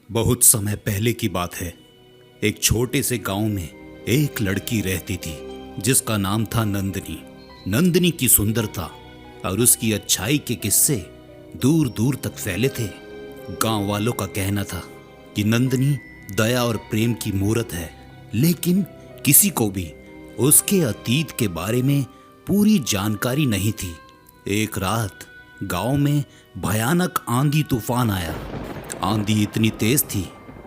बहुत समय पहले की बात है। एक छोटे से गांव में एक लड़की रहती थी जिसका नाम था नंदिनी। नंदिनी की सुंदरता और उसकी अच्छाई के किस्से दूर दूर तक फैले थे। गांव वालों का कहना था कि नंदिनी दया और प्रेम की मूरत है, लेकिन किसी को भी उसके अतीत के बारे में पूरी जानकारी नहीं थी। एक रात गांव में भयानक आंधी तूफान आया। आंधी इतनी तेज थी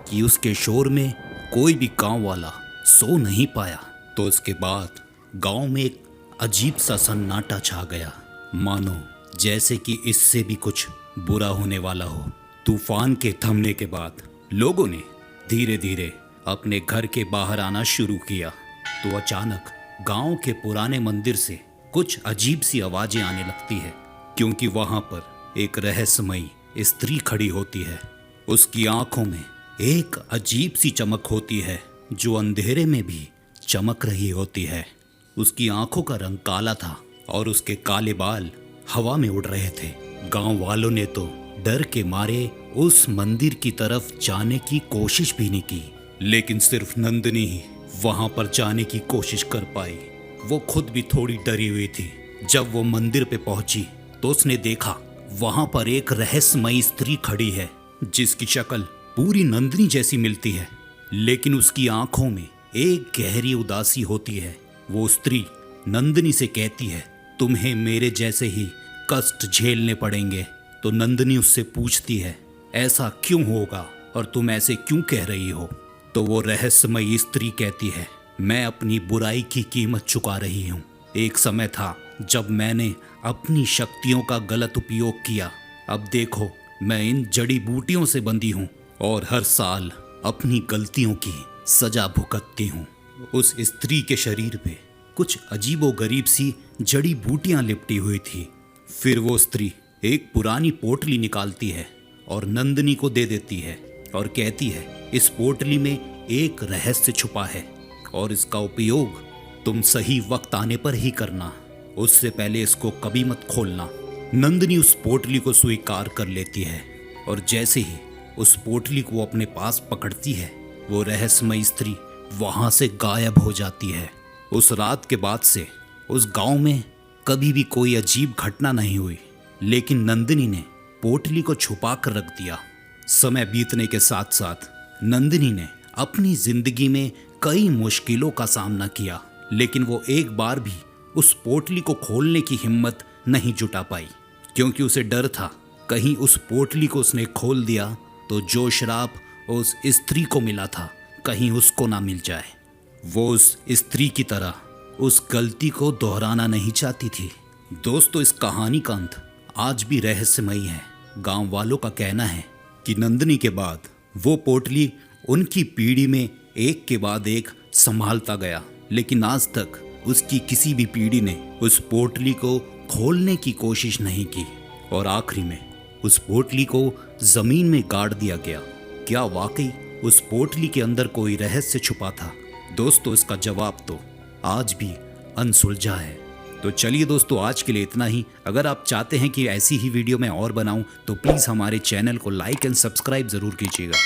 कि उसके शोर में कोई भी गांव वाला सो नहीं पाया। तो उसके बाद गांव में एक अजीब सा सन्नाटा छा गया, मानो जैसे कि इससे भी कुछ बुरा होने वाला हो। तूफान के थमने के बाद लोगों ने धीरे धीरे अपने घर के बाहर आना शुरू किया। तो अचानक गांव के पुराने मंदिर से कुछ अजीब सी आवाजें आने लगती है, क्योंकि वहां पर एक रहस्यमयी स्त्री खड़ी होती है। उसकी आंखों में एक अजीब सी चमक होती है जो अंधेरे में भी चमक रही होती है। उसकी आंखों का रंग काला था और उसके काले बाल हवा में उड़ रहे थे। गांव वालों ने तो डर के मारे उस मंदिर की तरफ जाने की कोशिश भी नहीं की, लेकिन सिर्फ नंदिनी ही वहां पर जाने की कोशिश कर पाई। वो खुद भी थोड़ी डरी हुई थी। जब वो मंदिर पे पहुंची तो उसने देखा वहां पर एक रहस्यमयी स्त्री खड़ी है जिसकी शक्ल पूरी नंदिनी जैसी मिलती है, लेकिन उसकी आंखों में एक गहरी उदासी होती है। वो स्त्री नंदिनी से कहती है, तुम्हें मेरे जैसे ही कष्ट झेलने पड़ेंगे। तो नंदिनी उससे पूछती है, ऐसा क्यों होगा और तुम ऐसे क्यों कह रही हो? तो वो रहस्यमयी स्त्री कहती है, मैं अपनी बुराई की कीमत चुका रही हूँ। एक समय था जब मैंने अपनी शक्तियों का गलत उपयोग किया। अब देखो, मैं इन जड़ी बूटियों से बंधी हूँ और हर साल अपनी गलतियों की सजा भुगतती हूँ। उस स्त्री के शरीर पे कुछ अजीबोगरीब सी जड़ी बूटियां लिपटी हुई थी। फिर वो स्त्री एक पुरानी पोटली निकालती है और नंदिनी को दे देती है और कहती है, इस पोटली में एक रहस्य छुपा है और इसका उपयोग तुम सही वक्त आने पर ही करना, उससे पहले इसको कभी मत खोलना। नंदिनी उस पोटली को स्वीकार कर लेती है और जैसे ही उस पोटली को अपने पास पकड़ती है, वो रहस्यमयी स्त्री वहां से गायब हो जाती है। उस रात के बाद से उस गांव में कभी भी कोई अजीब घटना नहीं हुई, लेकिन नंदिनी ने पोटली को छुपा कर रख दिया। समय बीतने के साथ साथ नंदिनी ने अपनी जिंदगी में कई मुश्किलों का सामना किया, लेकिन वो एक बार भी उस पोटली को खोलने की हिम्मत नहीं जुटा पाई, क्योंकि उसे डर था कहीं उस पोटली को उसने खोल दिया तो जो श्राप उस स्त्री को मिला था कहीं उसको ना मिल जाए। वो उस स्त्री की तरह उस गलती को दोहराना नहीं चाहती थी। दोस्तों, इस कहानी का अंत आज भी रहस्यमयी है। गांव वालों का कहना है कि नंदिनी के बाद वो पोटली उनकी पीढ़ी में एक के बाद एक संभालता गया, लेकिन आज तक उसकी किसी भी पीढ़ी ने उस पोटली को खोलने की कोशिश नहीं की और आखिरी में उस पोटली को जमीन में गाड़ दिया गया। क्या वाकई उस पोटली के अंदर कोई रहस्य छुपा था? दोस्तों, इसका जवाब तो आज भी अनसुलझा है। तो चलिए दोस्तों, आज के लिए इतना ही। अगर आप चाहते हैं कि ऐसी ही वीडियो मैं और बनाऊं तो प्लीज़ हमारे चैनल को लाइक एंड सब्सक्राइब ज़रूर कीजिएगा।